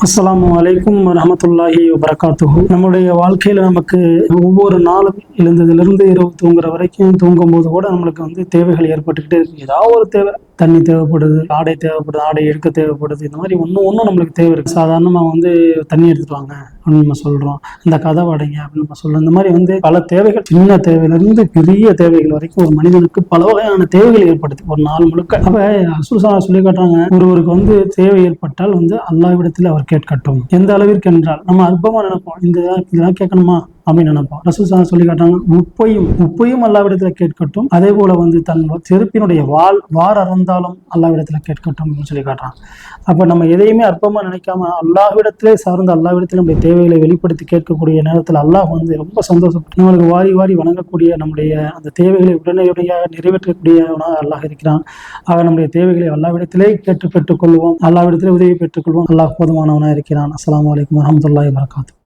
அஸ்ஸலாமு அலைக்கும் வரஹ்மத்துல்லாஹி வபரகாத்துஹு. நம்முடைய வாழ்க்கையில நமக்கு ஒவ்வொரு நாளும் எழுந்ததிலிருந்து இரவு தூங்குற வரைக்கும் தூங்கும்போது கூட நம்மளுக்கு தேவைகள் ஏற்பட்டுக்கிட்டே இருக்கு. ஏதாவது ஒரு தேவை, தண்ணி தேவைப்படுது, ஆடை தேவைப்படுது, ஆடை எடுக்க தேவைப்படுது. இந்த மாதிரி ஒன்றும் நம்மளுக்கு தேவை இருக்கு. சாதாரணமாக தண்ணி எடுத்துட்டு வாங்க அப்படின்னு நம்ம சொல்றோம், இந்த கதவை அடைங்க அப்படின்னு நம்ம சொல்றோம். இந்த மாதிரி பல தேவைகள், சின்ன தேவையிலிருந்து பெரிய தேவைகள் வரைக்கும் ஒரு மனிதனுக்கு பல வகையான தேவைகள் ஏற்படுது ஒரு நாள் முழுக்க. அப்ப ரசூல் சொல்லி காட்டுறாங்க, ஒருவருக்கு தேவை ஏற்பட்டால் அல்லாஹ்விடத்தில் அவர் கேட்கட்டும். எந்த அளவிற்கு என்றால் நம்ம அற்பமா நினைப்போம், இதெல்லாம் கேட்கணுமா அப்படின்னு நினைப்போம். ரசூல் சொல்லி காட்டுறாங்க, உப்பையும் அல்லாஹ்விடத்துல கேட்கட்டும், அதே போல தன் செருப்பினுடைய வார் அறந்தாலும் அல்லாஹ்விடத்துல கேட்கட்டும் அப்படின்னு சொல்லி காட்டுறாங்க. அப்ப நம்ம எதையுமே அற்பமா நினைக்காம அல்லாஹ்விடத்திலே சார்ந்து அல்லாஹ்விடத்தில் நம்முடைய தேவைகளை வெளிப்படுத்தி கேட்கக்கூடிய நேரத்தில் அல்லாஹ் ரொம்ப சந்தோஷப்பட்டு நம்மளுக்கு வாரி வணங்கக்கூடிய நம்முடைய அந்த தேவைகளை உடனடியாக நிறைவேற்றக்கூடியவனாக அல்லாஹ் இருக்கிறான். ஆக நம்முடைய தேவைகளை அல்லாஹ்விடத்திலே கேட்டு பெற்றுக்கொள்வோம், அல்லாஹ்விடத்திலே உதவி பெற்றுக்கொள்வோம். அல்லாஹ் போதுமானவனாக இருக்கிறான். அஸ்ஸலாமு அலைக்கும் வரஹ்மத்துல்லாஹி வபரகாத்துஹு.